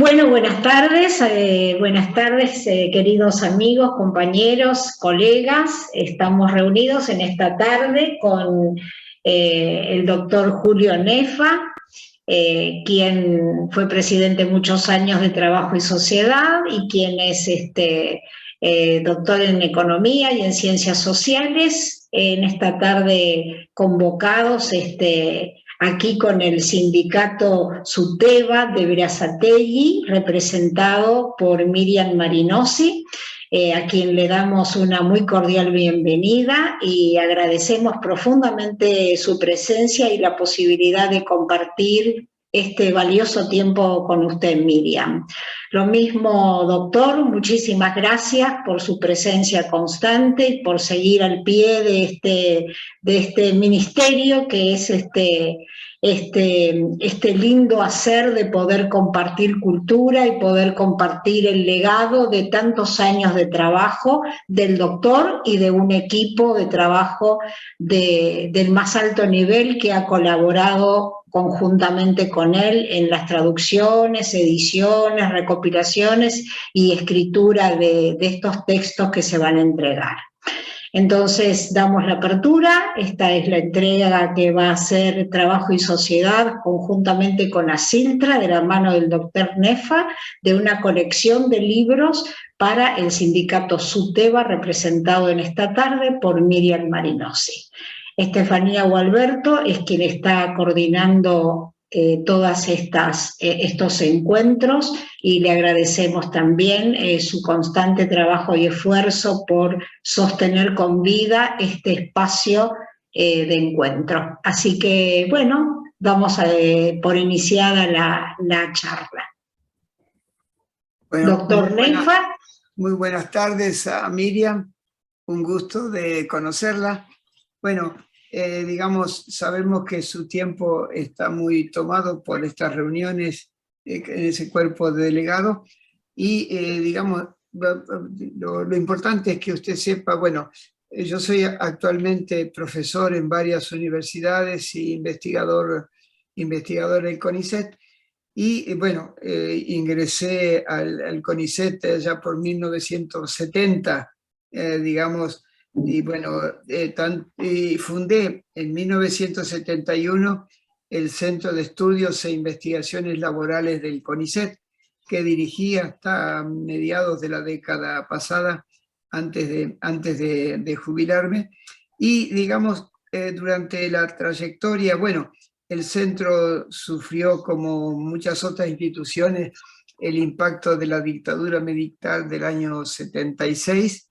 Bueno, buenas tardes, queridos amigos, compañeros, colegas. Estamos reunidos en esta tarde con el doctor Julio Nefa, quien fue presidente muchos años de Trabajo y Sociedad y quien es doctor en Economía y en Ciencias Sociales. En esta tarde convocados aquí con el sindicato SUTEBA de Berazategui, representado por Miriam Marinosi, a quien le damos una muy cordial bienvenida y agradecemos profundamente su presencia y la posibilidad de compartir este valioso tiempo con usted, Miriam. Lo mismo, doctor, muchísimas gracias por su presencia constante y por seguir al pie de este ministerio que es este lindo hacer de poder compartir cultura y poder compartir el legado de tantos años de trabajo del doctor y de un equipo de trabajo del más alto nivel que ha colaborado conjuntamente con él en las traducciones, ediciones, recopilaciones y escritura de estos textos que se van a entregar. Entonces damos la apertura, esta es la entrega que va a hacer Trabajo y Sociedad conjuntamente con Asiltra, de la mano del doctor Nefa, de una colección de libros para el sindicato SUTEBA, representado en esta tarde por Miriam Marinosi. Estefanía Gualberto es quien está coordinando todas estos encuentros y le agradecemos también su constante trabajo y esfuerzo por sostener con vida este espacio de encuentro. Así que, bueno, damos por iniciada la charla. Bueno, doctor Nefa. Muy buenas tardes a Miriam, un gusto de conocerla. Bueno, digamos, sabemos que su tiempo está muy tomado por estas reuniones en ese cuerpo de delegados y, digamos, lo importante es que usted sepa, bueno, yo soy actualmente profesor en varias universidades y investigador del CONICET y, bueno, ingresé al CONICET ya por 1970, digamos. Y bueno, fundé en 1971 el Centro de Estudios e Investigaciones Laborales del CONICET, que dirigí hasta mediados de la década pasada, antes de jubilarme. Y digamos, durante la trayectoria, bueno, el centro sufrió, como muchas otras instituciones, el impacto de la dictadura militar del año 76,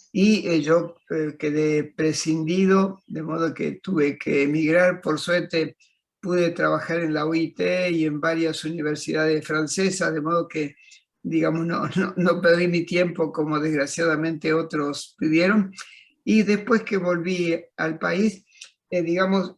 y yo quedé prescindido, de modo que tuve que emigrar. Por suerte pude trabajar en la OIT y en varias universidades francesas, de modo que, digamos, no perdí mi tiempo como desgraciadamente otros pudieron. Y después que volví al país, digamos,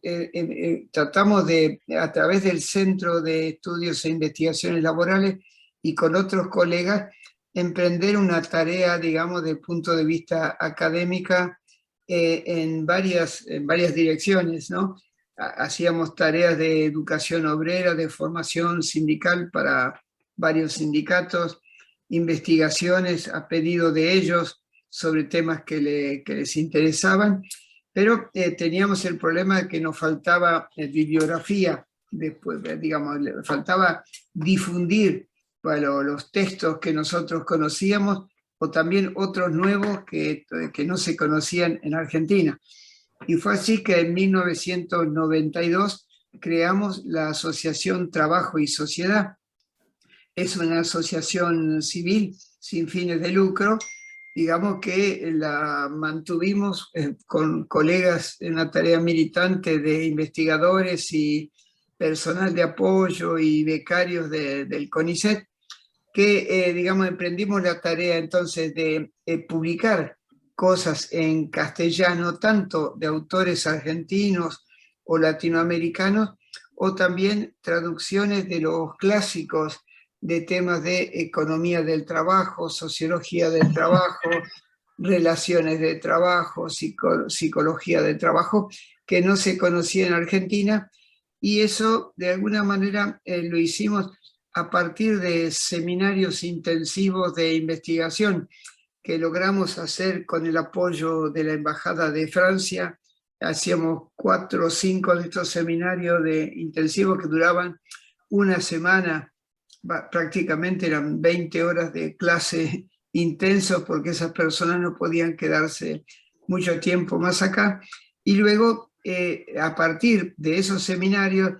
tratamos de, a través del Centro de Estudios e Investigaciones Laborales y con otros colegas, emprender una tarea, digamos, desde el punto de vista académica en varias direcciones, ¿no? Hacíamos tareas de educación obrera, de formación sindical para varios sindicatos, investigaciones a pedido de ellos sobre temas que les interesaban, pero teníamos el problema de que nos faltaba bibliografía, después, digamos, faltaba difundir, bueno, los textos que nosotros conocíamos o también otros nuevos que no se conocían en Argentina. Y fue así que en 1992 creamos la Asociación Trabajo y Sociedad. Es una asociación civil sin fines de lucro, digamos, que la mantuvimos con colegas en la tarea militante de investigadores y personal de apoyo y becarios del CONICET, que, digamos, emprendimos la tarea entonces de publicar cosas en castellano, tanto de autores argentinos o latinoamericanos, o también traducciones de los clásicos de temas de economía del trabajo, sociología del trabajo, relaciones de trabajo, psicología del trabajo, que no se conocía en Argentina. Y eso, de alguna manera, lo hicimos a partir de seminarios intensivos de investigación que logramos hacer con el apoyo de la Embajada de Francia. Hacíamos 4 o 5 de estos seminarios intensivos que duraban una semana, prácticamente eran 20 horas de clase intensos porque esas personas no podían quedarse mucho tiempo más acá. Y luego, a partir de esos seminarios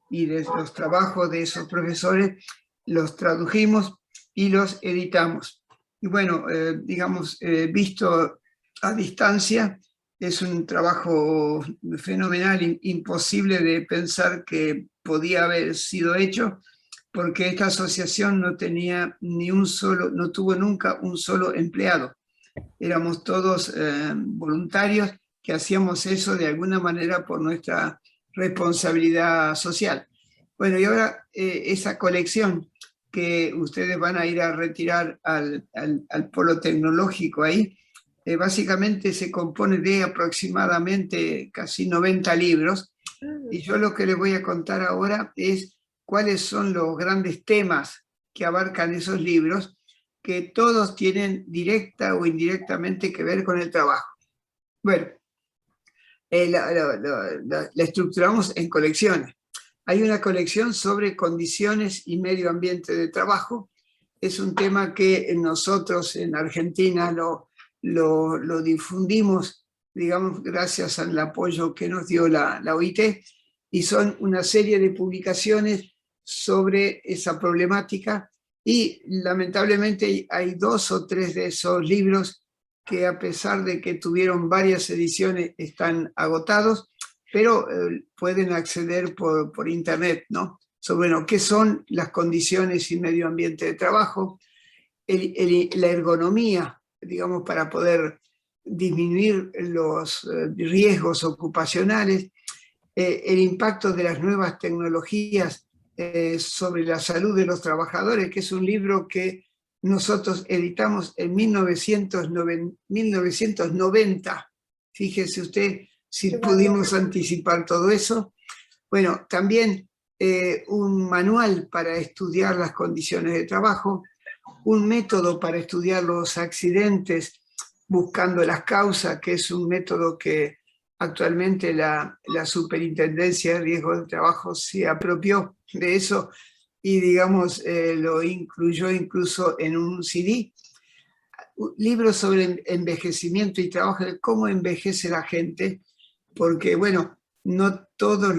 y de los trabajos de esos profesores, los tradujimos y los editamos. Y bueno, digamos, visto a distancia, es un trabajo fenomenal, imposible de pensar que podía haber sido hecho, porque esta asociación no tenía no tuvo nunca un solo empleado. Éramos todos voluntarios que hacíamos eso de alguna manera por nuestra responsabilidad social. Bueno, y ahora esa colección que ustedes van a ir a retirar al polo tecnológico ahí, básicamente se compone de aproximadamente casi 90 libros, y yo lo que les voy a contar ahora es cuáles son los grandes temas que abarcan esos libros, que todos tienen directa o indirectamente que ver con el trabajo. Bueno, la estructuramos en colecciones. Hay una colección sobre condiciones y medio ambiente de trabajo. Es un tema que nosotros en Argentina lo difundimos, digamos, gracias al apoyo que nos dio la OIT, y son una serie de publicaciones sobre esa problemática, y lamentablemente hay 2 o 3 de esos libros que, a pesar de que tuvieron varias ediciones, están agotados, pero pueden acceder por internet, ¿no? Sobre, bueno, qué son las condiciones y medio ambiente de trabajo, la ergonomía, digamos, para poder disminuir los riesgos ocupacionales, el impacto de las nuevas tecnologías sobre la salud de los trabajadores, que es un libro que nosotros editamos en 1990. Fíjese usted si pudimos anticipar todo eso. Bueno, también un manual para estudiar las condiciones de trabajo, un método para estudiar los accidentes buscando las causas, que es un método que actualmente la Superintendencia de Riesgos de Trabajo se apropió de eso y, digamos, lo incluyó incluso en un CD. Libros sobre envejecimiento y trabajo, de cómo envejece la gente, porque, bueno, no todas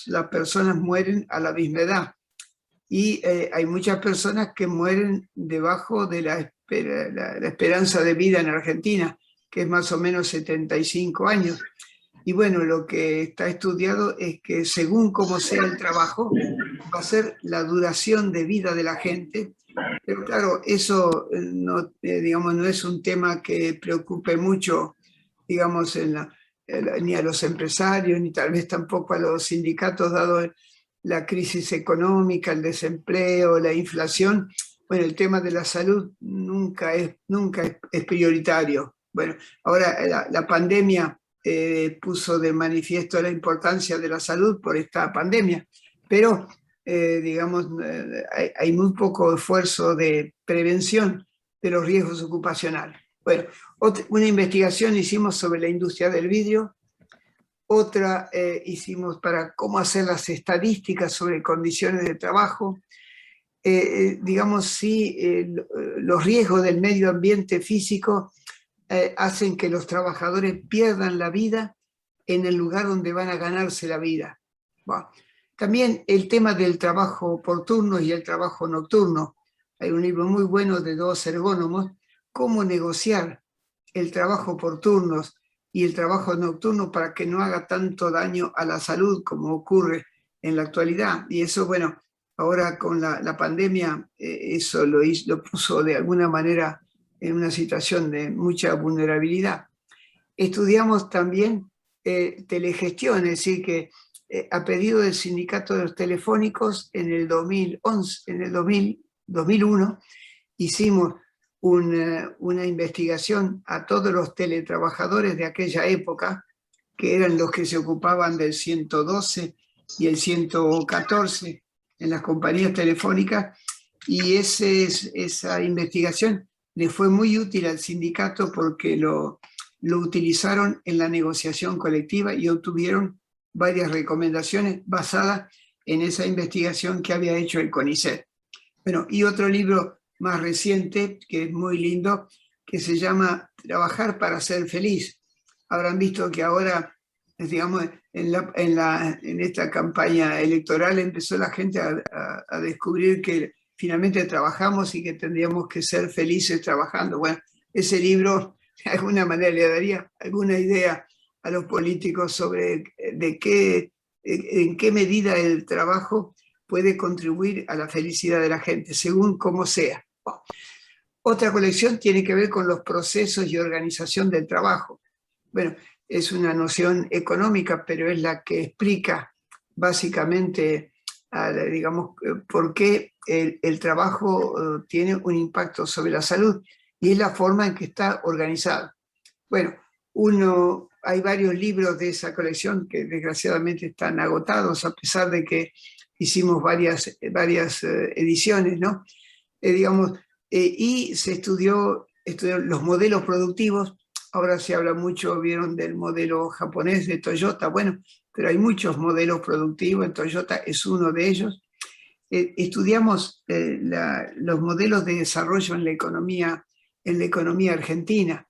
las personas mueren a la misma edad, y hay muchas personas que mueren debajo de la esperanza de vida en Argentina, que es más o menos 75 años. Y bueno, lo que está estudiado es que según cómo sea el trabajo, va a ser la duración de vida de la gente. Pero claro, eso no, digamos, no es un tema que preocupe mucho, digamos, ni a los empresarios, ni tal vez tampoco a los sindicatos, dado la crisis económica, el desempleo, la inflación. Bueno, el tema de la salud nunca es prioritario. Bueno, ahora la pandemia puso de manifiesto la importancia de la salud por esta pandemia, pero digamos, hay muy poco esfuerzo de prevención de los riesgos ocupacionales. Bueno, una investigación hicimos sobre la industria del vidrio, otra hicimos para cómo hacer las estadísticas sobre condiciones de trabajo, digamos, si los riesgos del medio ambiente físico hacen que los trabajadores pierdan la vida en el lugar donde van a ganarse la vida. Bueno, también el tema del trabajo por turnos y el trabajo nocturno. Hay un libro muy bueno de 2 ergónomos, cómo negociar el trabajo por turnos y el trabajo nocturno para que no haga tanto daño a la salud como ocurre en la actualidad. Y eso, bueno, ahora con la pandemia, eso lo puso de alguna manera en una situación de mucha vulnerabilidad. Estudiamos también telegestión, es decir, que a pedido del Sindicato de los Telefónicos en el 2011, en el 2001, hicimos una investigación a todos los teletrabajadores de aquella época, que eran los que se ocupaban del 112 y el 114, en las compañías telefónicas, y esa investigación le fue muy útil al sindicato porque lo utilizaron en la negociación colectiva y obtuvieron varias recomendaciones basadas en esa investigación que había hecho el CONICET. Bueno, y otro libro más reciente, que es muy lindo, que se llama Trabajar para ser feliz. Habrán visto que ahora, digamos, en esta campaña electoral empezó la gente a descubrir que finalmente trabajamos y que tendríamos que ser felices trabajando. Bueno, ese libro de alguna manera le daría alguna idea a los políticos sobre en qué medida el trabajo puede contribuir a la felicidad de la gente, según cómo sea. Otra colección tiene que ver con los procesos y organización del trabajo. Bueno, es una noción económica, pero es la que explica básicamente, digamos, por qué el trabajo tiene un impacto sobre la salud y es la forma en que está organizado. Bueno, hay varios libros de esa colección que desgraciadamente están agotados, a pesar de que hicimos varias ediciones, ¿no? Y se estudió los modelos productivos. Ahora se habla mucho, vieron, del modelo japonés de Toyota. Bueno, pero hay muchos modelos productivos, Toyota es uno de ellos. Estudiamos los modelos de desarrollo en la economía argentina,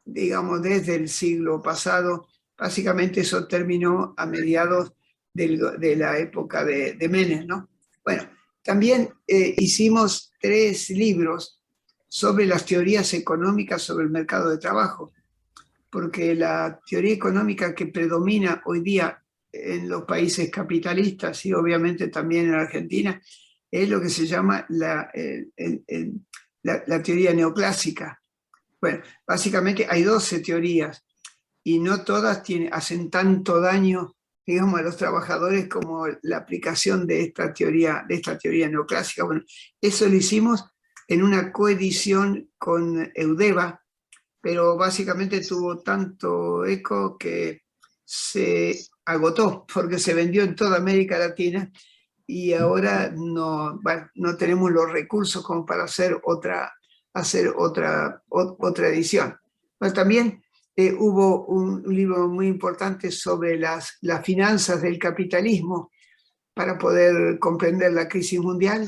digamos, desde el siglo pasado. Básicamente eso terminó a mediados de la época de Menem, ¿no? Bueno, también hicimos 3 libros sobre las teorías económicas sobre el mercado de trabajo, porque la teoría económica que predomina hoy día en los países capitalistas y obviamente también en Argentina es lo que se llama la teoría neoclásica. Bueno, básicamente hay 12 teorías y no todas hacen tanto daño, digamos, a los trabajadores como la aplicación de esta teoría neoclásica. Bueno, eso lo hicimos en una coedición con Eudeva, pero básicamente tuvo tanto eco que se agotó porque se vendió en toda América Latina y ahora no tenemos los recursos como para hacer otra edición. Pero también hubo un libro muy importante sobre las finanzas del capitalismo para poder comprender la crisis mundial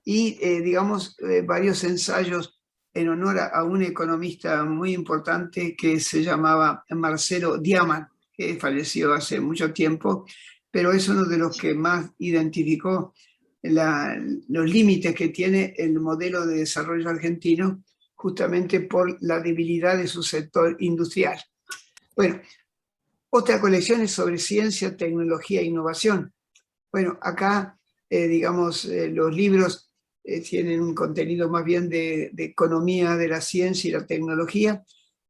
y, digamos, varios ensayos en honor a un economista muy importante que se llamaba Marcelo Diamant, que falleció hace mucho tiempo, pero es uno de los que más identificó los límites que tiene el modelo de desarrollo argentino, justamente por la debilidad de su sector industrial. Bueno, otra colección es sobre ciencia, tecnología e innovación. Bueno, acá, digamos, los libros tienen un contenido más bien de economía de la ciencia y la tecnología,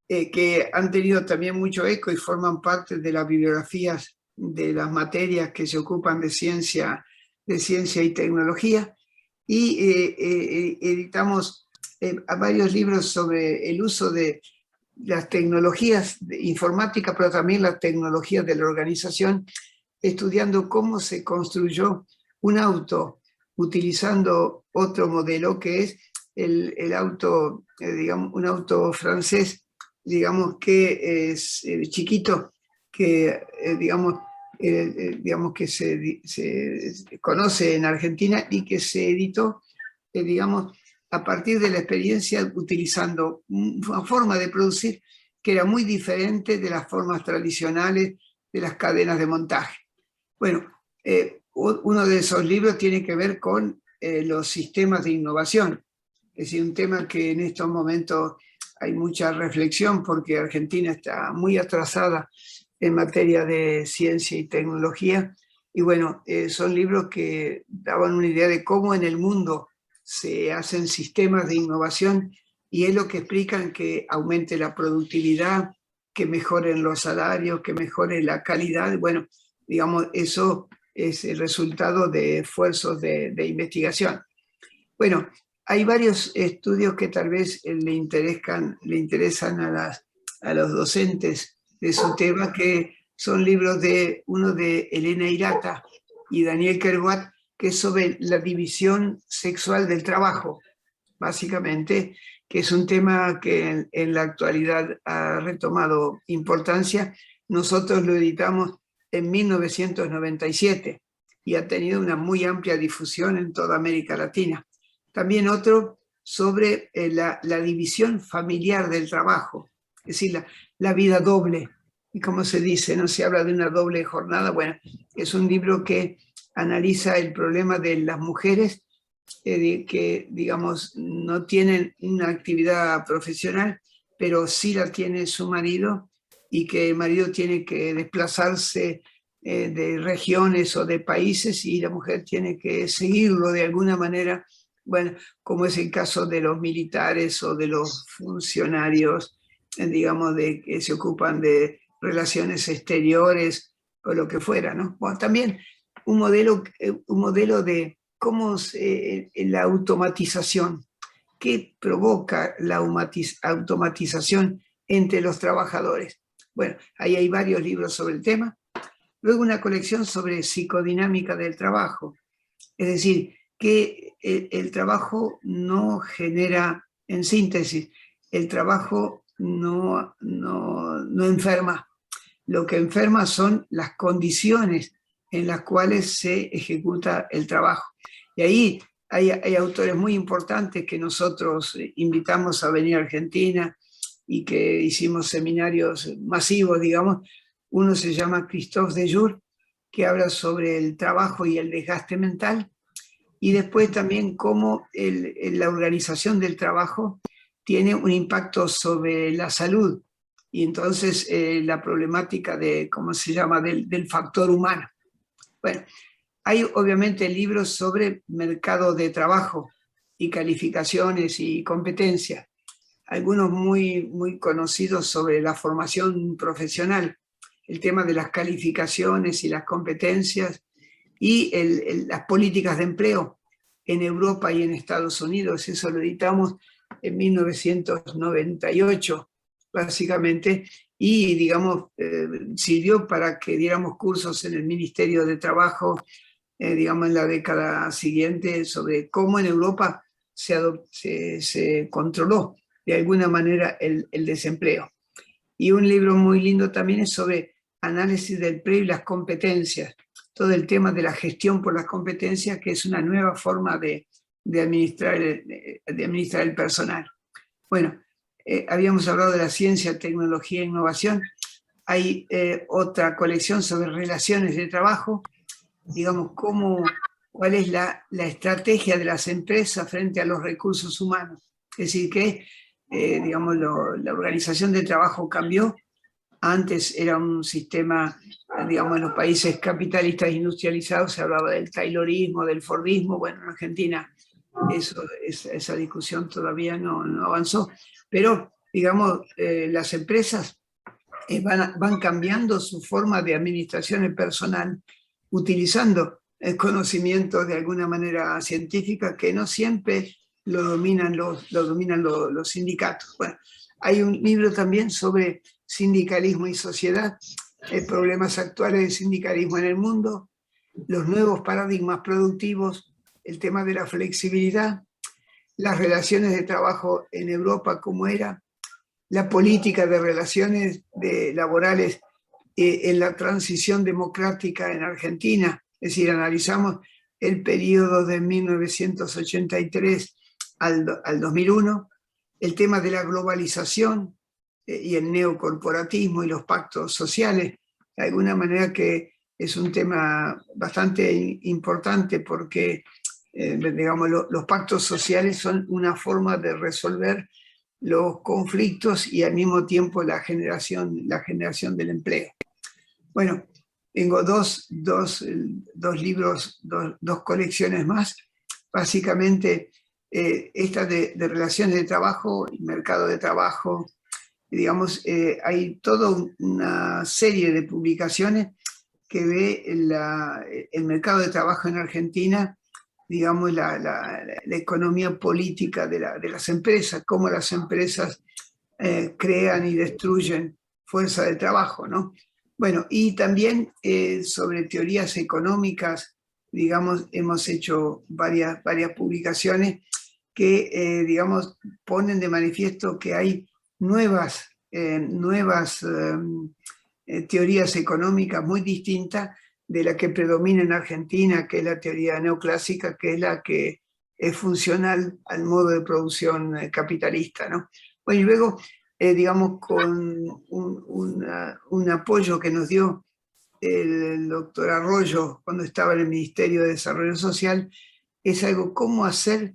que han tenido también mucho eco y forman parte de las bibliografías de las materias que se ocupan de ciencia y tecnología. Y editamos varios libros sobre el uso de las tecnologías informáticas, pero también las tecnologías de la organización, estudiando cómo se construyó un auto utilizando otro modelo que es el auto, digamos, un auto francés, digamos, que es chiquito, que digamos que se conoce en Argentina y que se editó, digamos, a partir de la experiencia utilizando una forma de producir que era muy diferente de las formas tradicionales de las cadenas de montaje. Bueno, uno de esos libros tiene que ver con los sistemas de innovación, es decir, un tema que en estos momentos hay mucha reflexión porque Argentina está muy atrasada en materia de ciencia y tecnología, y bueno, son libros que daban una idea de cómo en el mundo se hacen sistemas de innovación y es lo que explican que aumente la productividad, que mejoren los salarios, que mejore la calidad. Bueno, digamos, eso es el resultado de esfuerzos de investigación. Bueno, hay varios estudios que tal vez le interesan a los docentes de su tema, que son libros uno de Elena Hirata y Daniel Kerwat, que es sobre la división sexual del trabajo, básicamente, que es un tema que en la actualidad ha retomado importancia. Nosotros lo editamos en 1997 y ha tenido una muy amplia difusión en toda América Latina. También otro sobre la división familiar del trabajo, es decir, la vida doble. Y como se dice, no se habla de una doble jornada. Bueno, es un libro que analiza el problema de las mujeres que, digamos, no tienen una actividad profesional, pero sí la tiene su marido, y que el marido tiene que desplazarse de regiones o de países y la mujer tiene que seguirlo de alguna manera, bueno, como es el caso de los militares o de los funcionarios, digamos, de que se ocupan de relaciones exteriores o lo que fuera, ¿no? Bueno, también un modelo de cómo la automatización, qué provoca la automatización entre los trabajadores. Bueno, ahí hay varios libros sobre el tema. Luego una colección sobre psicodinámica del trabajo, es decir, que el trabajo no genera, en síntesis, el trabajo no enferma. Lo que enferma son las condiciones en las cuales se ejecuta el trabajo. Y ahí hay autores muy importantes que nosotros invitamos a venir a Argentina y que hicimos seminarios masivos, digamos. Uno se llama Christophe Dejour, que habla sobre el trabajo y el desgaste mental, y después también cómo la organización del trabajo tiene un impacto sobre la salud, y entonces la problemática de, ¿cómo se llama?, del factor humano. Bueno, hay obviamente libros sobre mercado de trabajo y calificaciones y competencias, algunos muy conocidos sobre la formación profesional, el tema de las calificaciones y las competencias y las políticas de empleo en Europa y en Estados Unidos. Eso lo editamos en 1998, básicamente, y, digamos, sirvió para que diéramos cursos en el Ministerio de Trabajo, digamos, en la década siguiente, sobre cómo en Europa se controló de alguna manera el desempleo. Y un libro muy lindo también es sobre análisis del empleo y las competencias, todo el tema de la gestión por las competencias, que es una nueva forma de administrar el personal. Bueno, habíamos hablado de la ciencia, tecnología e innovación. Hay otra colección sobre relaciones de trabajo, digamos, cuál es la estrategia de las empresas frente a los recursos humanos. Es decir, que digamos, la organización de trabajo cambió. Antes era un sistema, digamos, en los países capitalistas industrializados se hablaba del taylorismo, del fordismo. Bueno, en Argentina esa discusión todavía no avanzó, pero, digamos, las empresas van cambiando su forma de administración personal, utilizando el conocimiento de alguna manera científica, que no siempre lo dominan los sindicatos. Bueno, hay un libro también sobre sindicalismo y sociedad, problemas actuales del sindicalismo en el mundo, los nuevos paradigmas productivos, el tema de la flexibilidad, las relaciones de trabajo en Europa, cómo era, la política de relaciones laborales en la transición democrática en Argentina. Es decir, analizamos el periodo de 1983 al 2001, el tema de la globalización y el neocorporatismo y los pactos sociales, de alguna manera que es un tema bastante importante porque, digamos, los pactos sociales son una forma de resolver los conflictos y al mismo tiempo la generación del empleo. Bueno, tengo dos libros, dos colecciones más. Básicamente, esta de relaciones de trabajo y mercado de trabajo, digamos, hay toda una serie de publicaciones que ve el mercado de trabajo en Argentina, digamos, la economía política de las empresas, cómo las empresas crean y destruyen fuerza de trabajo, ¿no? Bueno, y también sobre teorías económicas digamos, hemos hecho varias publicaciones que, digamos, ponen de manifiesto que hay nuevas teorías económicas muy distintas de la que predomina en Argentina, que es la teoría neoclásica, que es la que es funcional al modo de producción capitalista, ¿no? Bueno, y luego, digamos, con un apoyo que nos dio el doctor Arroyo cuando estaba en el Ministerio de Desarrollo Social, es algo, cómo hacer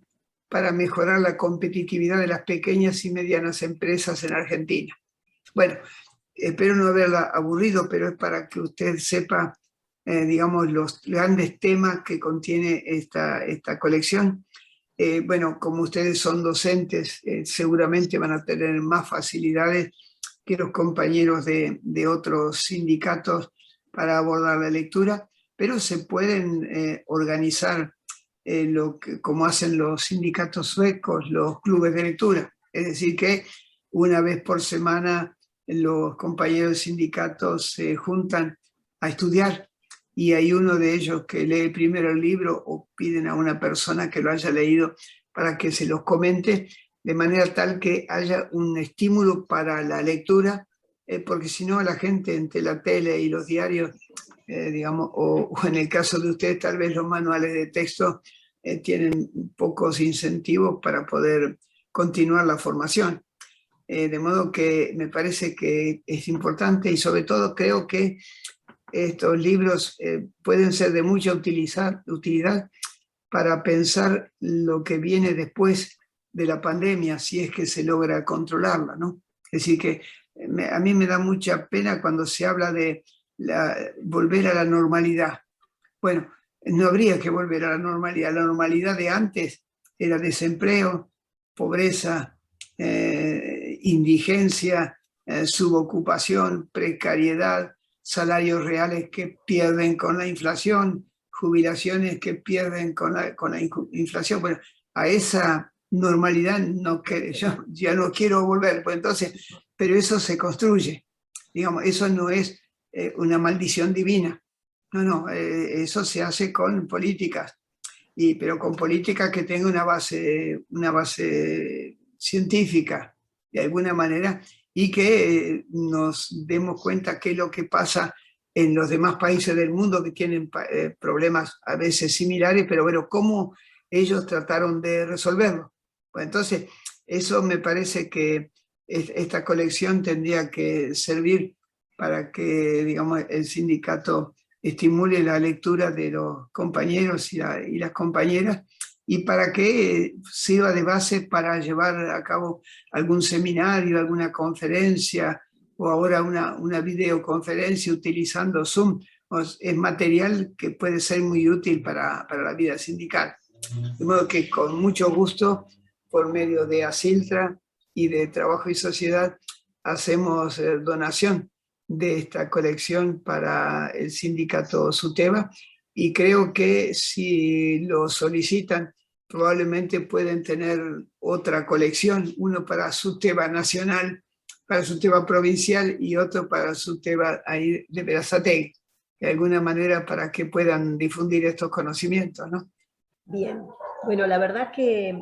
para mejorar la competitividad de las pequeñas y medianas empresas en Argentina. Bueno, espero no haberla aburrido, pero es para que usted sepa, digamos, los grandes temas que contiene esta colección. Bueno, como ustedes son docentes, seguramente van a tener más facilidades que los compañeros de otros sindicatos para abordar la lectura, pero se pueden organizar como hacen los sindicatos suecos, los clubes de lectura. Es decir, que una vez por semana los compañeros de sindicatos se juntan a estudiar y hay uno de ellos que lee primero el libro o piden a una persona que lo haya leído para que se los comente, de manera tal que haya un estímulo para la lectura, porque si no la gente entre la tele y los diarios, digamos, o en el caso de ustedes tal vez los manuales de texto, tienen pocos incentivos para poder continuar la formación. De modo que me parece que es importante y sobre todo creo que estos libros pueden ser de mucha utilidad para pensar lo que viene después de la pandemia, si es que se logra controlarla, ¿no? Es decir, que a mí me da mucha pena cuando se habla de volver a la normalidad. Bueno, no habría que volver a la normalidad. La normalidad de antes era desempleo, pobreza, indigencia, subocupación, precariedad, salarios reales que pierden con la inflación, jubilaciones que pierden con la inflación. Bueno, a esa normalidad yo ya no quiero volver. Pues entonces, pero eso se construye. Digamos, eso no es una maldición divina. No, eso se hace con políticas, pero con políticas que tengan una base científica, de alguna manera, y que nos demos cuenta qué es lo que pasa en los demás países del mundo que tienen problemas a veces similares, pero bueno, cómo ellos trataron de resolverlo. Pues entonces, eso me parece que esta colección tendría que servir para que, digamos, el sindicato estimule la lectura de los compañeros y las compañeras y para que sirva de base para llevar a cabo algún seminario, alguna conferencia o ahora una videoconferencia utilizando Zoom. Es material que puede ser muy útil para la vida sindical. De modo que con mucho gusto, por medio de Asiltra y de Trabajo y Sociedad, hacemos donación de esta colección para el sindicato SUTEBA y creo que si lo solicitan probablemente pueden tener otra colección, uno para SUTEBA nacional, para SUTEBA provincial y otro para SUTEBA ahí de Berazategui, de alguna manera para que puedan difundir estos conocimientos, ¿no? Bien, bueno, la verdad que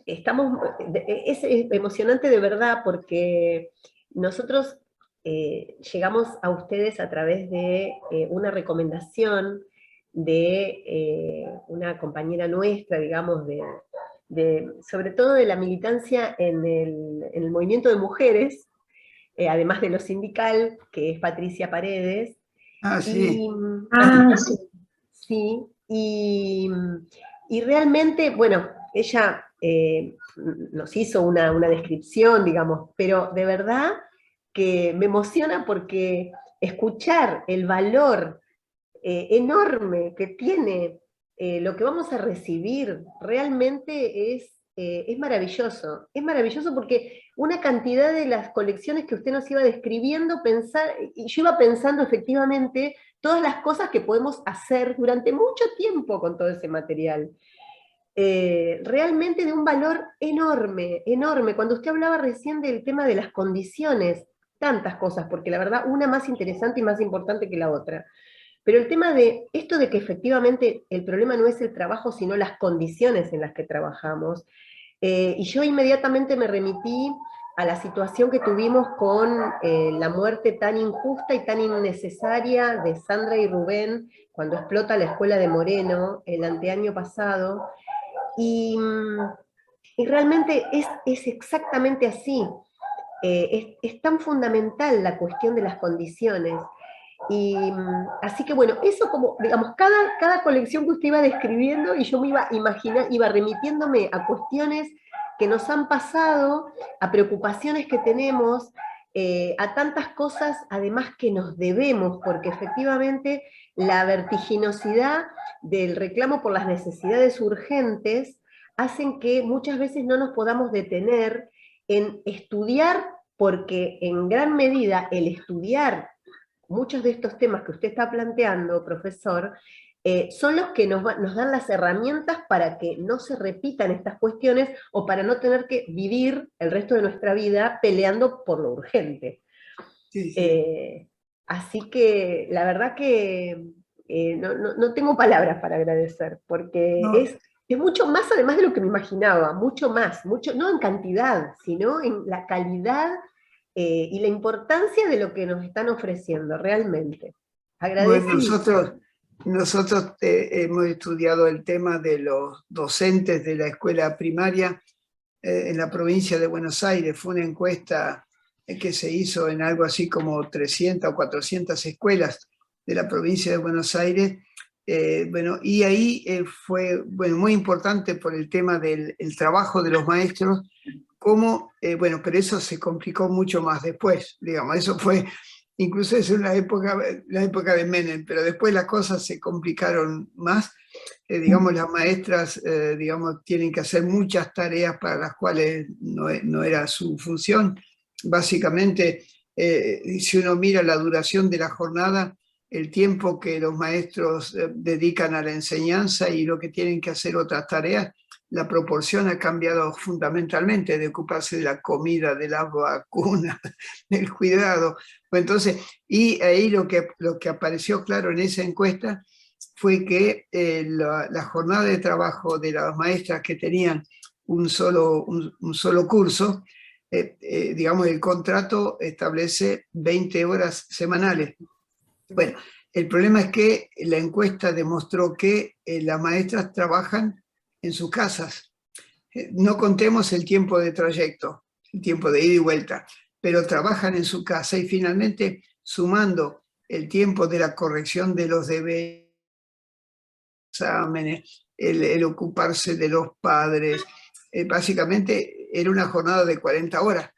es emocionante de verdad porque nosotros llegamos a ustedes a través de una recomendación de una compañera nuestra, digamos, sobre todo de la militancia en el movimiento de mujeres, además de lo sindical, que es Patricia Paredes. Ah, sí. Sí, y realmente, bueno, ella nos hizo una descripción, digamos, pero de verdad que me emociona porque escuchar el valor enorme que tiene lo que vamos a recibir realmente es maravilloso porque una cantidad de las colecciones que usted nos iba describiendo, y yo iba pensando efectivamente todas las cosas que podemos hacer durante mucho tiempo con todo ese material. Realmente de un valor enorme, enorme. Cuando usted hablaba recién del tema de las condiciones, tantas cosas, porque la verdad una más interesante y más importante que la otra. Pero el tema de esto de que efectivamente el problema no es el trabajo, sino las condiciones en las que trabajamos, y yo inmediatamente me remití a la situación que tuvimos con la muerte tan injusta y tan innecesaria de Sandra y Rubén cuando explota la escuela de Moreno el anteaño pasado, y, y realmente es exactamente así. Es tan fundamental la cuestión de las condiciones. Y así que bueno, eso como, digamos, cada colección que usted iba describiendo y yo me iba iba remitiéndome a cuestiones que nos han pasado, a preocupaciones que tenemos, a tantas cosas además que nos debemos, porque efectivamente la vertiginosidad del reclamo por las necesidades urgentes hacen que muchas veces no nos podamos detener en estudiar, porque en gran medida el estudiar muchos de estos temas que usted está planteando, profesor, son los que nos dan las herramientas para que no se repitan estas cuestiones o para no tener que vivir el resto de nuestra vida peleando por lo urgente. Sí, sí. Así que la verdad que no tengo palabras para agradecer, porque No, es mucho más además de lo que me imaginaba, mucho más, mucho, no en cantidad, sino en la calidad y la importancia de lo que nos están ofreciendo, realmente. bueno, Agradecidísimo. nosotros hemos estudiado el tema de los docentes de la escuela primaria en la provincia de Buenos Aires. Fue una encuesta que se hizo en algo así como 300 o 400 escuelas de la provincia de Buenos Aires. Bueno, y ahí fue bueno, muy importante por el tema del el trabajo de los maestros, como, bueno, pero eso se complicó mucho más después, digamos, eso fue, incluso es la época de Menem, pero después las cosas se complicaron más. Digamos, las maestras, digamos, tienen que hacer muchas tareas para las cuales no era su función. Básicamente, si uno mira la duración de la jornada, el tiempo que los maestros dedican a la enseñanza y lo que tienen que hacer otras tareas, la proporción ha cambiado fundamentalmente, de ocuparse de la comida, de las vacunas, del cuidado. Entonces, y ahí lo que apareció claro en esa encuesta fue que la jornada de trabajo de las maestras que tenían un solo curso, digamos, el contrato establece 20 horas semanales. Bueno, el problema es que la encuesta demostró que las maestras trabajan en sus casas. No contemos el tiempo de trayecto, el tiempo de ida y vuelta, pero trabajan en su casa y finalmente sumando el tiempo de la corrección de los deberes, exámenes, el ocuparse de los padres, básicamente era una jornada de 40 horas,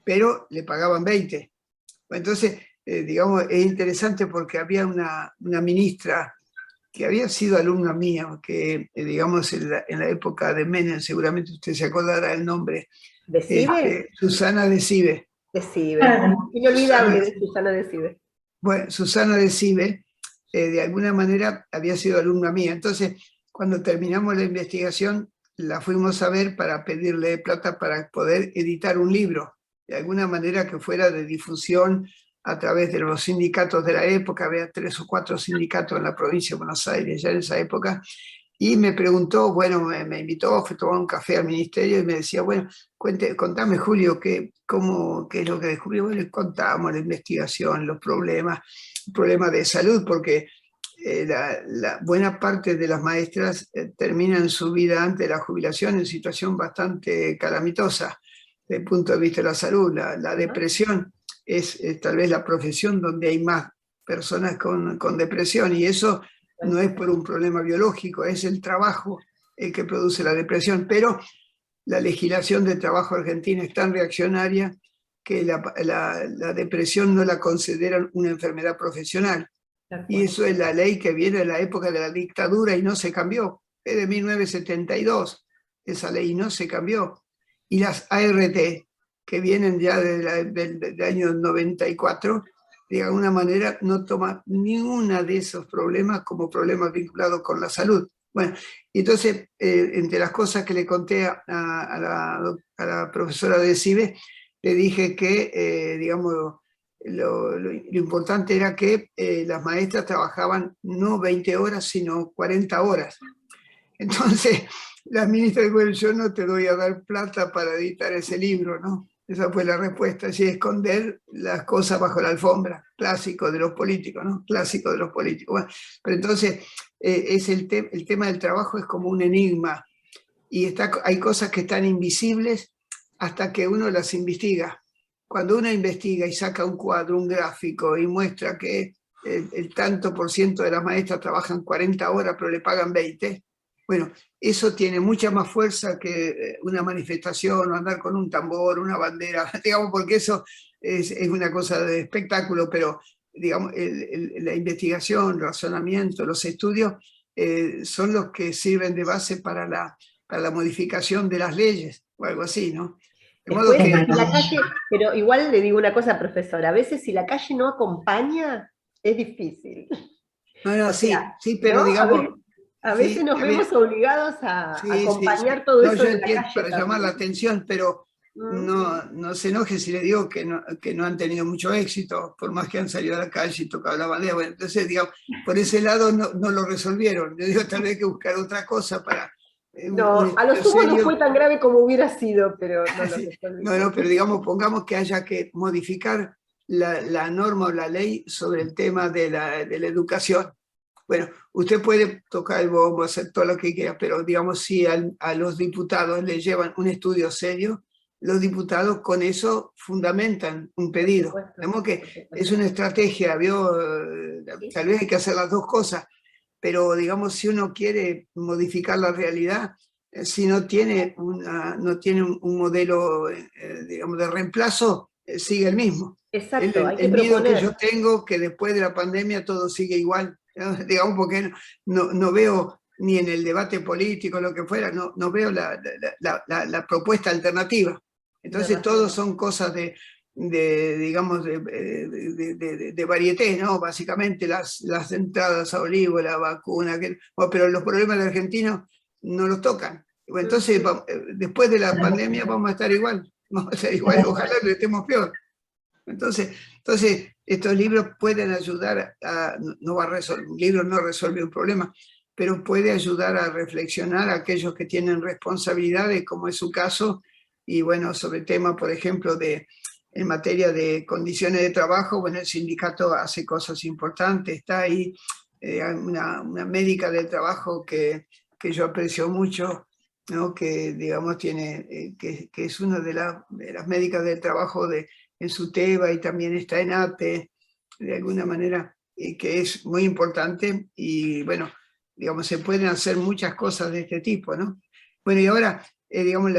pero le pagaban 20. Entonces, digamos, es interesante porque había una ministra que había sido alumna mía, que digamos en la época de Menem, seguramente usted se acordará el nombre, ¿Decibe? Susana Decibe. Decibe. Inolvidable de Susana Decibe. Bueno, Susana Decibe, de alguna manera había sido alumna mía. Entonces, cuando terminamos la investigación, la fuimos a ver para pedirle plata para poder editar un libro, de alguna manera que fuera de difusión a través de los sindicatos de la época. Había 3 o 4 sindicatos en la provincia de Buenos Aires ya en esa época, y me preguntó, bueno, me invitó, fue a tomar un café al ministerio y me decía, bueno, contame, Julio, qué es lo que descubrió. Bueno, le contamos la investigación, los problemas de salud, porque la buena parte de las maestras terminan su vida antes de la jubilación en situación bastante calamitosa desde el punto de vista de la salud. La depresión es tal vez la profesión donde hay más personas con depresión, y eso no es por un problema biológico, es el trabajo el que produce la depresión, pero la legislación de trabajo argentina es tan reaccionaria que la depresión no la consideran una enfermedad profesional. Y eso es la ley que viene de la época de la dictadura y no se cambió. Es de 1972, esa ley no se cambió. Y las ART, que vienen ya del año 94, de alguna manera no toma ninguna de esos problemas como problemas vinculados con la salud. Bueno, entonces, entre las cosas que le conté a la profesora de CIBE, le dije que, digamos, lo importante era que las maestras trabajaban no 20 horas, sino 40 horas. Entonces, la ministra dijo, bueno, yo no te doy a dar plata para editar ese libro, ¿no? Esa fue la respuesta, así esconder las cosas bajo la alfombra, clásico de los políticos, ¿no? Clásico de los políticos. Bueno, pero entonces, el tema del trabajo es como un enigma, y hay cosas que están invisibles hasta que uno las investiga. Cuando uno investiga y saca un cuadro, un gráfico, y muestra que el tanto por ciento de las maestras trabajan 40 horas, pero le pagan 20, bueno, eso tiene mucha más fuerza que una manifestación o andar con un tambor, una bandera, digamos, porque eso es una cosa de espectáculo, pero digamos, la investigación, el razonamiento, los estudios son los que sirven de base para la modificación de las leyes o algo así, ¿no? De modo Después, que, si la calle, pero igual le digo una cosa, profesora, a veces si la calle no acompaña, es difícil. no, O sí, sea, sí, pero ¿no? digamos, A veces sí, nos está bien. vemos obligados a Sí, sí, acompañar sí. todo No, eso yo en la entiendo, calle para llamar la también. atención, pero ¿Mm? no se enoje si le digo que no han tenido mucho éxito, por más que han salido a la calle y tocado la bandera. Bueno, entonces, digamos, por ese lado no lo resolvieron. Yo digo, tal vez hay que buscar otra cosa para un No, a lo estudio sumo no fue serio. tan grave como hubiera sido, pero no lo Sí. No, resolvimos. no, pero digamos, pongamos que haya que modificar la norma o la ley sobre el tema de la educación. Bueno, usted puede tocar el bombo, hacer todo lo que quiera, pero digamos, si a los diputados les llevan un estudio serio, los diputados con eso fundamentan un Por pedido. supuesto, Digamos que por es supuesto. una estrategia, ¿vio? Sí, Tal vez hay que hacer las dos cosas, pero digamos, si uno quiere modificar la realidad, si no tiene, no tiene un modelo, digamos, de reemplazo, sigue el mismo. exacto, hay que El miedo que yo proponer. tengo que después de la pandemia todo sigue igual, ¿no? Digamos, porque no veo ni en el debate político, lo que fuera, no veo la propuesta alternativa. Tiene Entonces, todos razón. son cosas digamos, de varieté, ¿no? Básicamente las entradas a olivo, la vacuna, pero los problemas de argentinos no los tocan. Bueno, entonces, Ujú. después de la pandemia vamos a estar igual, vamos a estar igual, ojalá que estemos peor. Entonces, estos libros pueden ayudar no va a resolver, un libro no resuelve un problema, pero puede ayudar a reflexionar a aquellos que tienen responsabilidades, como es su caso, y bueno, sobre el tema, por ejemplo, en materia de condiciones de trabajo, bueno, el sindicato hace cosas importantes, está ahí una médica del trabajo que yo aprecio mucho, ¿no? Que digamos que es una de las médicas del trabajo en SUTEBA y también está en ATE, de alguna manera, que es muy importante y bueno, digamos, se pueden hacer muchas cosas de este tipo, ¿no? Bueno, y ahora, digamos,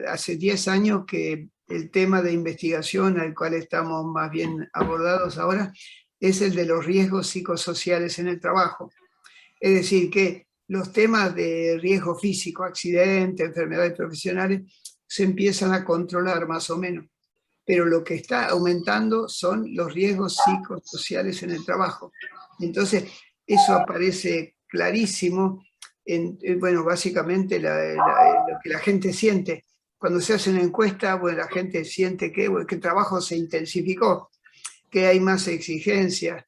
hace 10 años que el tema de investigación al cual estamos más bien abordados ahora es el de los riesgos psicosociales en el trabajo. Es decir, que los temas de riesgo físico, accidentes, enfermedades profesionales, se empiezan a controlar más o menos, pero lo que está aumentando son los riesgos psicosociales en el trabajo. Entonces, eso aparece clarísimo bueno, básicamente lo que la gente siente. Cuando se hace una encuesta, bueno, la gente siente bueno, que el trabajo se intensificó, que hay más exigencias,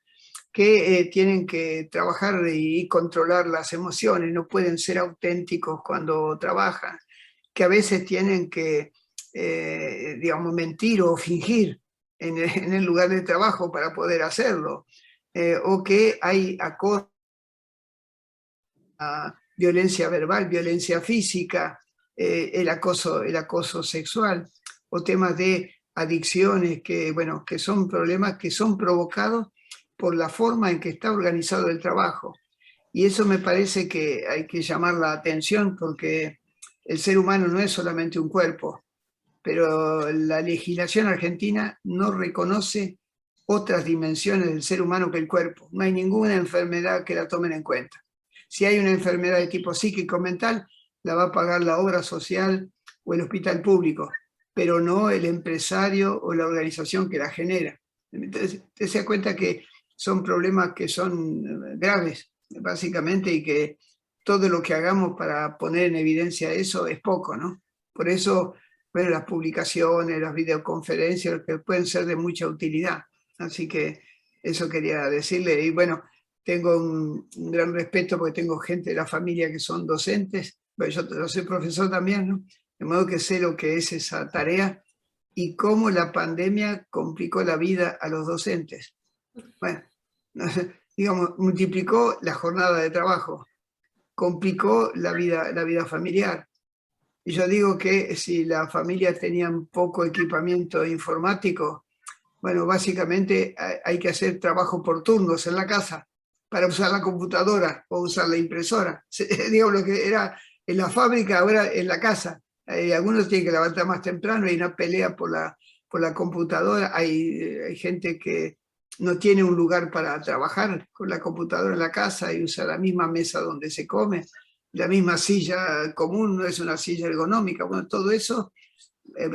que tienen que trabajar y controlar las emociones, no pueden ser auténticos cuando trabajan, que a veces tienen que, digamos, mentir o fingir en el lugar de trabajo para poder hacerlo, o que hay acoso, violencia verbal, violencia física, el acoso sexual, o temas de adicciones bueno, que son problemas que son provocados por la forma en que está organizado el trabajo. Y eso me parece que hay que llamar la atención porque el ser humano no es solamente un cuerpo, pero la legislación argentina no reconoce otras dimensiones del ser humano que el cuerpo. No hay ninguna enfermedad que la tomen en cuenta. Si hay una enfermedad de tipo psíquico-mental, la va a pagar la obra social o el hospital público, pero no el empresario o la organización que la genera. Entonces, usted se da cuenta que son problemas que son graves, básicamente, y que todo lo que hagamos para poner en evidencia eso es poco, ¿no? Por eso bueno, las publicaciones, las videoconferencias, que pueden ser de mucha utilidad. Así que eso quería decirle. Y bueno, tengo un gran respeto porque tengo gente de la familia que son docentes. Bueno, yo soy profesor también, ¿no? De modo que sé lo que es esa tarea y cómo la pandemia complicó la vida a los docentes. Bueno, digamos, multiplicó la jornada de trabajo, complicó la vida familiar. Y yo digo que si las familias tenían poco equipamiento informático, bueno, básicamente hay que hacer trabajo por turnos en la casa para usar la computadora o usar la impresora. Digo, lo que era en la fábrica, ahora en la casa. Algunos tienen que levantar más temprano, hay una pelea por la computadora, hay gente que no tiene un lugar para trabajar con la computadora en la casa y usa la misma mesa donde se come, la misma silla común, no es una silla ergonómica. Bueno, todo eso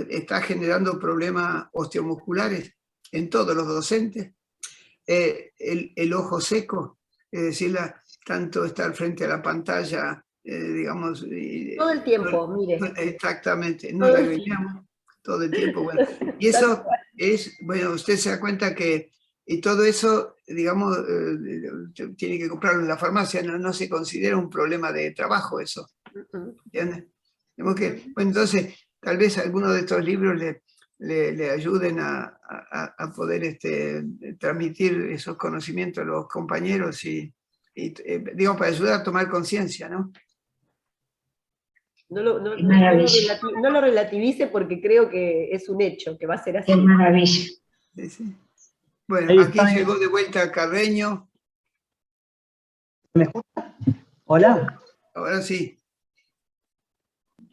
está generando problemas osteomusculares en todos los docentes. El ojo seco, es decir, tanto estar frente a la pantalla, digamos... Todo el tiempo, mire. Exactamente, no la veíamos todo el tiempo. Bueno. Y eso es, bueno, usted se da cuenta que y todo eso, digamos, tiene que comprarlo en la farmacia, no se considera un problema de trabajo eso. ¿Entiendes? Bueno, entonces, tal vez algunos de estos libros le ayuden a poder transmitir esos conocimientos a los compañeros y digo, para ayudar a tomar conciencia, ¿no? No lo relativice porque creo que es un hecho, que va a ser así. Qué maravilla. Sí, sí. Bueno, aquí llegó de vuelta Carreño. ¿Me escucha? Hola. Ahora sí.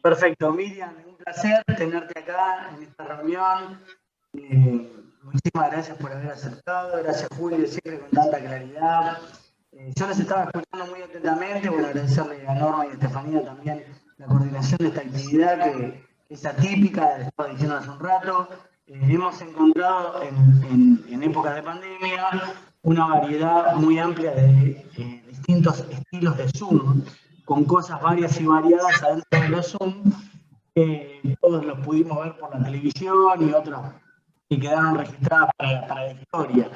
Perfecto, Miriam, un placer tenerte acá en esta reunión. Muchísimas gracias por haber aceptado. Gracias, Julio, siempre con tanta claridad. Yo les estaba escuchando muy atentamente. Bueno, agradecerle a Norma y a Estefanía también la coordinación de esta actividad que es atípica, les estaba diciendo hace un rato. Hemos encontrado en épocas de pandemia una variedad muy amplia de distintos estilos de Zoom, con cosas varias y variadas adentro de los Zoom. Todos los pudimos ver por la televisión y otros que quedaron registradas para la historia.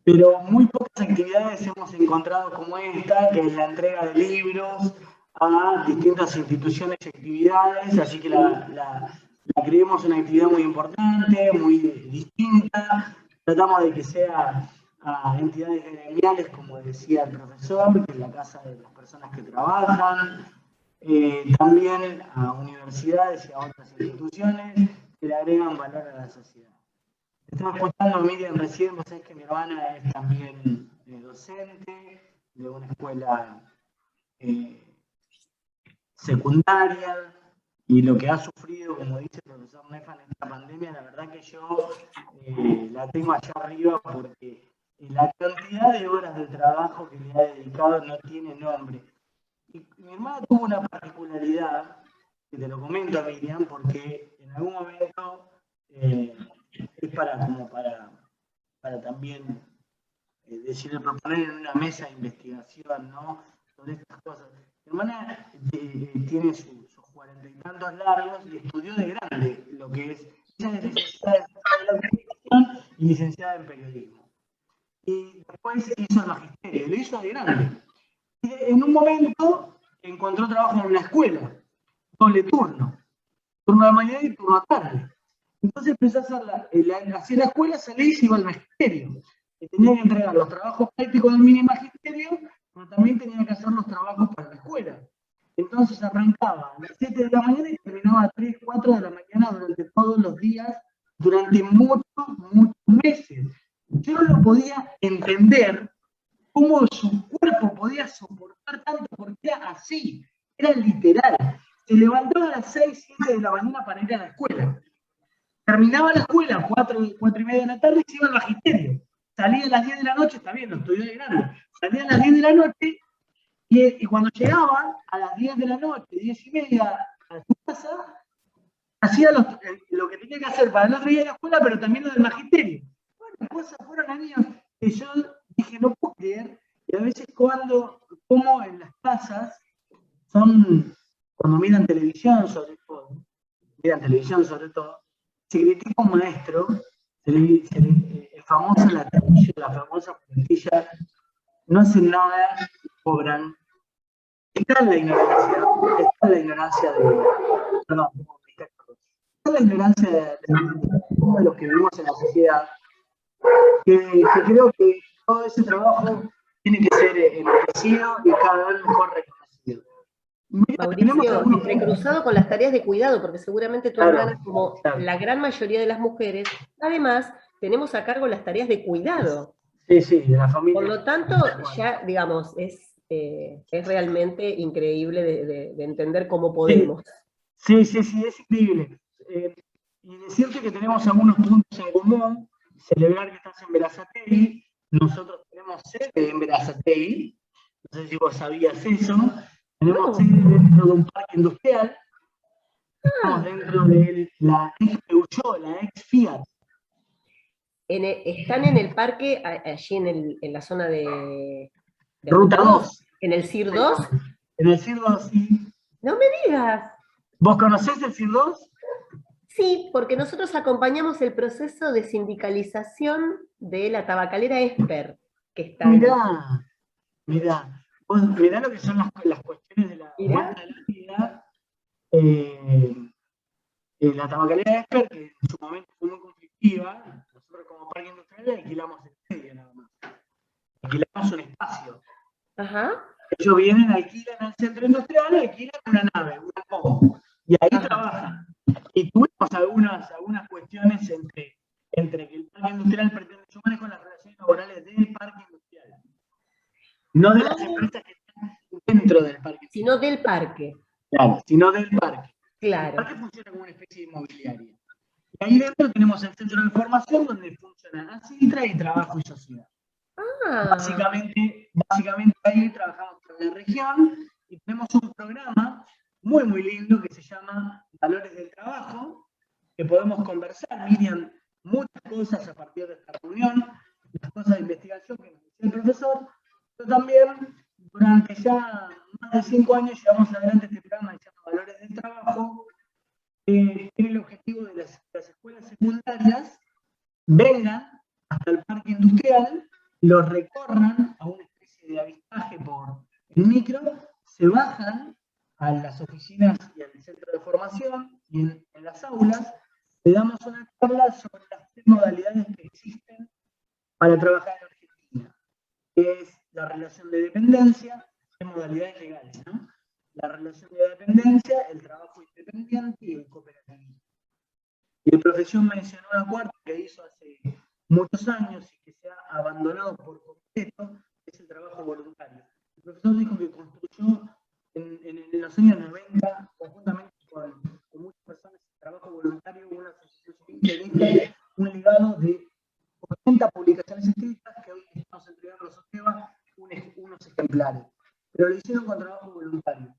Pero muy pocas actividades hemos encontrado como esta, que es la entrega de libros a distintas instituciones y actividades, así que la creemos una actividad muy importante, muy distinta. Tratamos de que sea a entidades gremiales, como decía el profesor, que es la casa de las personas que trabajan, también a universidades y a otras instituciones que le agregan valor a la sociedad. Estaba escuchando a Miriam recién, vos sabés que mi hermana es también docente de una escuela secundaria, y lo que ha sufrido, como dice el profesor Nefan, en esta pandemia, la verdad que yo la tengo allá arriba porque la cantidad de horas de trabajo que le ha dedicado no tiene nombre. Y mi hermana tuvo una particularidad, que te lo comento, Miriam, porque en algún momento es para también decirle, proponer en una mesa de investigación, ¿no?, sobre estas cosas. Mi hermana tiene sus 40 y tantos largos y estudió de grande lo que es. Ella es licenciada en la comunicación y licenciada en periodismo. Y después hizo el magisterio, lo hizo de grande. Y en un momento encontró trabajo en una escuela, doble turno de mañana y turno a tarde. Entonces empezó a hacer la escuela, salía y se iba al magisterio. Y tenía que entregar los trabajos prácticos del mini magisterio, pero también tenía que hacer los trabajos para la escuela. Entonces arrancaba a las 7 de la mañana y terminaba a 3, 4 de la mañana durante todos los días, durante muchos meses. Yo no lo podía entender cómo su cuerpo podía soportar tanto, porque era así, era literal. Se levantaba a las 6, 7 de la mañana para ir a la escuela. Terminaba la escuela, 4 y media de la tarde, y se iba al magisterio. Salía a las 10 de la noche, está bien, lo estudió de grande. Salía a las 10 de la noche, y cuando llegaba a las 10 de la noche, 10 y media, a su casa, hacía lo que tenía que hacer para el otro día de la escuela, pero también lo del magisterio. Bueno, cosas fueron años que yo dije, no puedo creer, y a veces como en las casas, cuando miran televisión sobre todo, miran televisión sobre todo, se critica a un maestro, el famoso latiguillo, la famosa puntilla, no hacen nada, cobran. Está en la ignorancia, perdón, está en la ignorancia de los que vivimos en la sociedad, que creo que todo ese trabajo tiene que ser enriquecido y cada vez mejor reconocido. Mauricio, entrecruzado con las tareas de cuidado, porque seguramente tu hermana, como la gran mayoría de las mujeres, además tenemos a cargo las tareas de cuidado. Sí, sí, de la familia. Por lo tanto, ya, digamos, es realmente increíble de entender cómo podemos. Sí, sí, sí, es increíble. Y decirte que tenemos algunos puntos en común, celebrar que estás en Berazategui, nosotros tenemos sede en Berazategui, no sé si vos sabías eso, tenemos sede dentro de un parque industrial, estamos dentro de la ex Peugeot, la ex Fiat. Están en el parque, allí en la zona de Ruta 2. ¿En el CIR 2? En el CIR 2, sí. No me digas. ¿Vos conocés el CIR 2? Sí, porque nosotros acompañamos el proceso de sindicalización de la tabacalera Esper, que está... Mirá lo que son las cuestiones de la vuelta de la vida. La tabacalera Esper, que en su momento fue muy conflictiva, nosotros como parque industrial alquilamos el medio nada más. Alquilamos un espacio. Ajá. Ellos vienen, alquilan al centro industrial, alquilan una nave, una combo, y ahí trabajan. Y tuvimos algunas cuestiones entre que el parque industrial pretende, yo manejo las relaciones laborales del parque industrial, no de las empresas que están dentro del parque. Sino del parque. Claro, sino del parque. Claro. El parque funciona como una especie de inmobiliaria. Y ahí dentro tenemos el centro de formación donde funciona Asintra y Trabajo y Sociedad. Básicamente ahí trabajamos con la región y tenemos un programa muy muy lindo que se llama Valores del Trabajo, que podemos conversar, Miriam, muchas cosas a partir de esta reunión, las cosas de investigación que nos decía el profesor, pero también durante ya más de 5 años llevamos adelante este programa que se llama Valores del Trabajo, que tiene el objetivo de las escuelas secundarias vengan hasta el parque industrial, los recorran a una especie de avistaje por el micro, se bajan a las oficinas y al centro de formación y en las aulas le damos una charla sobre las 3 modalidades que existen para trabajar en Argentina, que es la relación de dependencia, 3 modalidades legales, ¿no? La relación de dependencia, el trabajo independiente y el cooperativismo. Y el profesor mencionó una cuarta que hizo hace muchos años y que se ha abandonado por completo, que es el trabajo voluntario. El profesor dijo que construyó en los años 90, conjuntamente con muchas personas, el trabajo voluntario, una asociación civil que deja un legado de 80 publicaciones escritas que hoy estamos entregando a Soteva unos ejemplares. Pero lo hicieron con trabajo voluntario.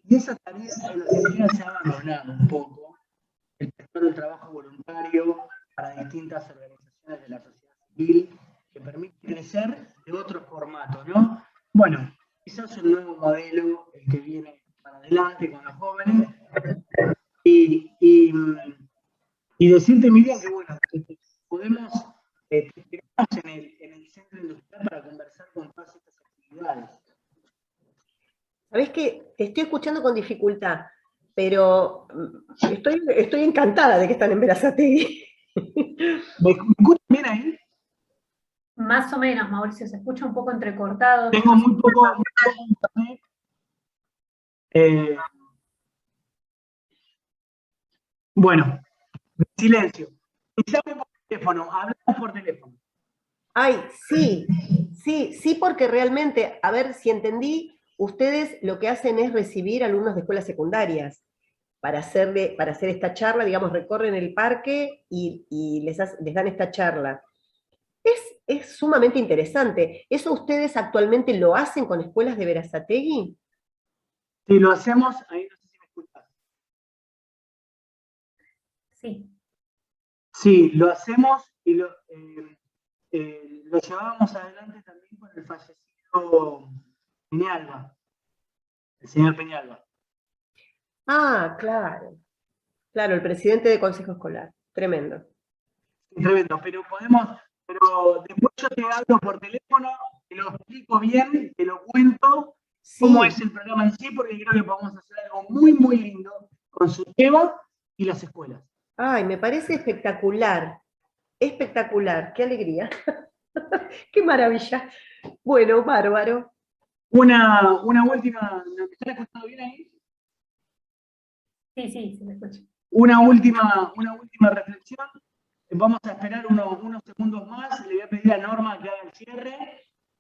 Y esa tarea en la Argentina se ha abandonado un poco, el prestar el trabajo voluntario para distintas organizaciones de la sociedad civil que permite crecer de otro formato, ¿no? Bueno, quizás un nuevo modelo, el que viene para adelante con los jóvenes, y decirte, Miriam, que bueno, que podemos en el centro industrial para conversar con todas estas actividades. Sabés que te estoy escuchando con dificultad, pero estoy encantada de que están en Berazategui. ¿Me escuchan bien ahí? Más o menos, Mauricio, se escucha un poco entrecortado. Tengo muy poco internet. Bueno, silencio. Llame por teléfono, hablamos por teléfono. Ay, sí, porque realmente, a ver si entendí, ustedes lo que hacen es recibir alumnos de escuelas secundarias para hacer esta charla, digamos, recorren el parque y les dan esta charla. Es sumamente interesante. ¿Eso ustedes actualmente lo hacen con escuelas de Berazategui? Sí, lo hacemos, ahí no sé si me escuchas. Sí. Sí, lo hacemos y lo llevábamos adelante también con el fallecido Peñalba, el señor Peñalba. Ah, claro. Claro, el presidente de consejo escolar, tremendo. Tremendo, pero después yo te hablo por teléfono, te lo explico bien, te lo cuento, cómo es el programa en sí, porque creo que podemos hacer algo muy, muy lindo con SUTEBA y las escuelas. Ay, me parece espectacular, espectacular, qué alegría, qué maravilla. Bueno, bárbaro. Una última, ¿me están escuchando bien ahí? Sí, sí, se me escucha. Una última reflexión. Vamos a esperar unos segundos más. Le voy a pedir a Norma que haga el cierre.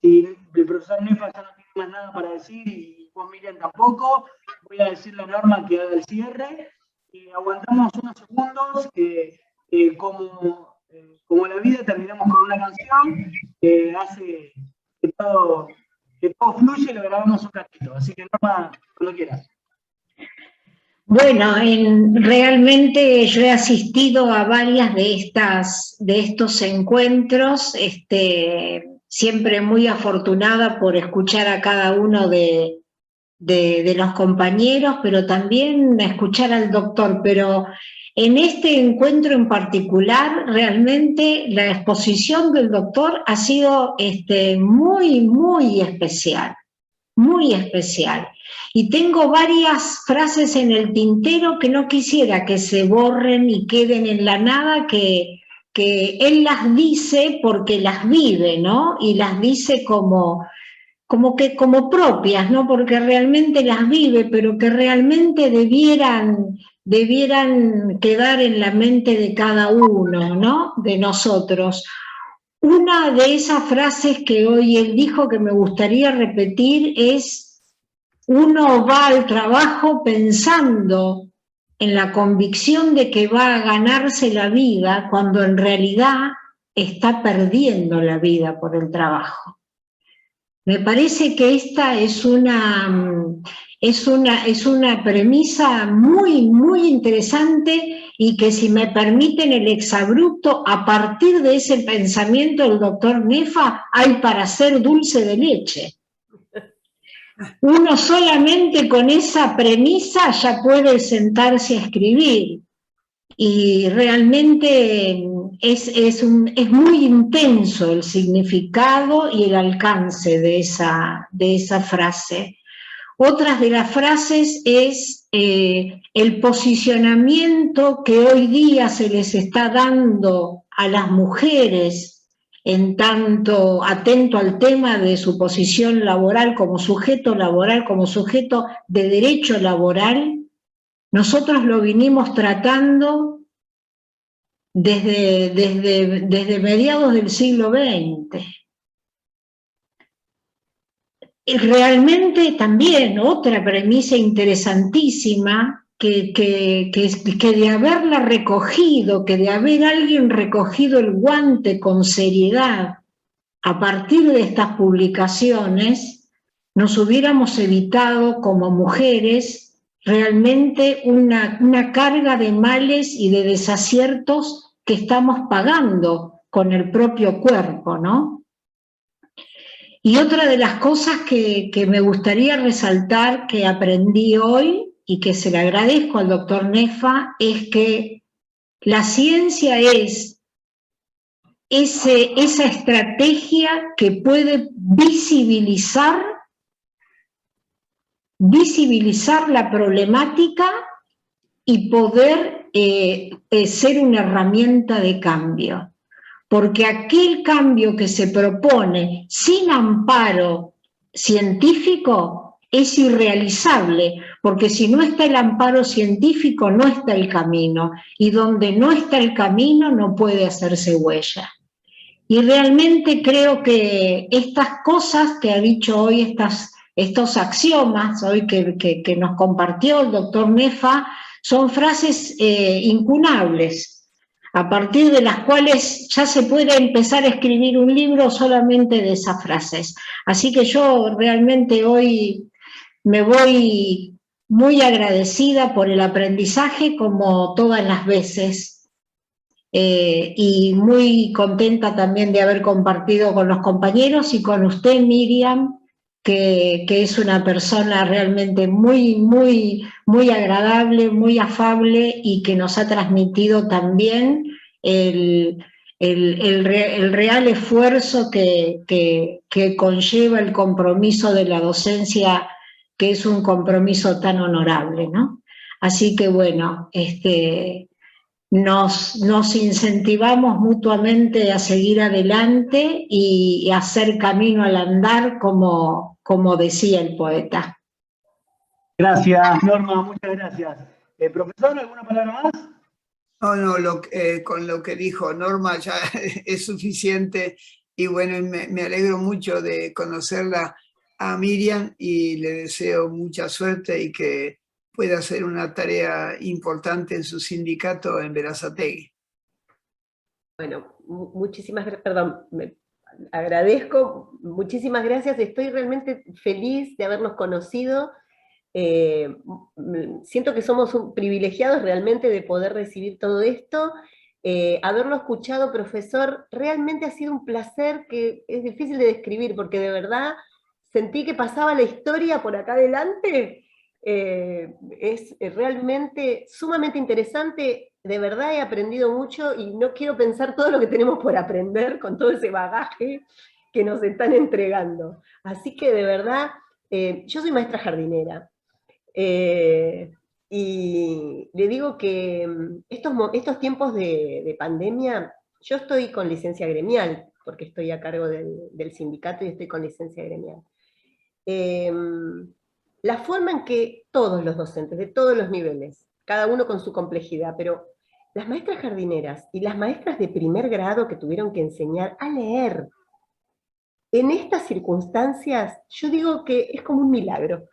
Si el profesor Nefa ya no tiene más nada para decir y vos, Miriam, tampoco, voy a decirle a Norma que haga el cierre. Aguantamos unos segundos. Como la vida, terminamos con una canción que hace que todo fluye y lo grabamos un ratito. Así que, Norma, cuando quieras. Bueno, realmente yo he asistido a varias de estos encuentros, siempre muy afortunada por escuchar a cada uno de los compañeros, pero también escuchar al doctor. Pero en este encuentro en particular, realmente la exposición del doctor ha sido muy, muy especial. Muy especial. Y tengo varias frases en el tintero que no quisiera que se borren y queden en la nada, que él las dice porque las vive, ¿no? Y las dice como propias, ¿no? Porque realmente las vive, pero que realmente debieran quedar en la mente de cada uno, ¿no? De nosotros. Una de esas frases que hoy él dijo que me gustaría repetir es: uno va al trabajo pensando en la convicción de que va a ganarse la vida, cuando en realidad está perdiendo la vida por el trabajo. Me parece que esta es una premisa muy, muy interesante, y que, si me permiten el exabrupto, a partir de ese pensamiento del doctor Nefa hay para hacer dulce de leche. Uno solamente con esa premisa ya puede sentarse a escribir, y realmente es muy intenso el significado y el alcance de esa frase. Otras de las frases es el posicionamiento que hoy día se les está dando a las mujeres, en tanto atento al tema de su posición laboral como sujeto de derecho laboral. Nosotros lo vinimos tratando desde mediados del siglo XX. Y realmente también otra premisa interesantísima, que de haberla recogido, que de haber alguien recogido el guante con seriedad a partir de estas publicaciones, nos hubiéramos evitado como mujeres realmente una carga de males y de desaciertos que estamos pagando con el propio cuerpo, ¿no? Y otra de las cosas que me gustaría resaltar, que aprendí hoy y que se le agradezco al doctor Nefa, es que la ciencia es esa estrategia que puede visibilizar la problemática y poder ser una herramienta de cambio. Porque aquel cambio que se propone sin amparo científico es irrealizable, porque si no está el amparo científico no está el camino, y donde no está el camino no puede hacerse huella. Y realmente creo que estas cosas que ha dicho hoy, estos axiomas hoy que nos compartió el doctor Nefa, son frases incunables, a partir de las cuales ya se puede empezar a escribir un libro solamente de esas frases. Así que yo realmente hoy me voy muy agradecida por el aprendizaje, como todas las veces, y muy contenta también de haber compartido con los compañeros y con usted, Miriam, que es una persona realmente muy agradable, muy afable y que nos ha transmitido también el real esfuerzo que conlleva el compromiso de la docencia, que es un compromiso tan honorable, ¿no? Así que bueno, nos incentivamos mutuamente a seguir adelante y a hacer camino al andar, como decía el poeta. Gracias, Norma, muchas gracias. Profesor, ¿alguna palabra más? No, con lo que dijo Norma ya es suficiente, y bueno, me alegro mucho de conocerla a Miriam y le deseo mucha suerte y que pueda hacer una tarea importante en su sindicato en Berazategui. Bueno, muchísimas gracias, perdón, agradezco, muchísimas gracias, estoy realmente feliz de habernos conocido. Siento que somos privilegiados realmente de poder recibir todo esto. Haberlo escuchado, profesor, realmente ha sido un placer que es difícil de describir, porque de verdad sentí que pasaba la historia por acá adelante. Es realmente sumamente interesante, de verdad he aprendido mucho y no quiero pensar todo lo que tenemos por aprender con todo ese bagaje que nos están entregando. Así que de verdad, yo soy maestra jardinera, y le digo que estos tiempos de pandemia, yo estoy con licencia gremial, porque estoy a cargo del sindicato y estoy con licencia gremial. La forma en que todos los docentes, de todos los niveles, cada uno con su complejidad, pero las maestras jardineras y las maestras de primer grado que tuvieron que enseñar a leer, en estas circunstancias, yo digo que es como un milagro.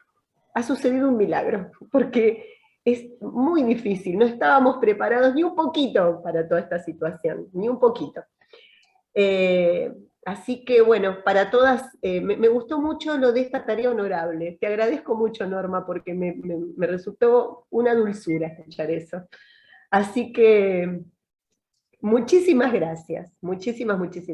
Ha sucedido un milagro, porque es muy difícil, no estábamos preparados ni un poquito para toda esta situación, ni un poquito. Así que bueno, para todas, me gustó mucho lo de esta tarea honorable. Te agradezco mucho, Norma, porque me resultó una dulzura escuchar eso. Así que muchísimas gracias, muchísimas gracias.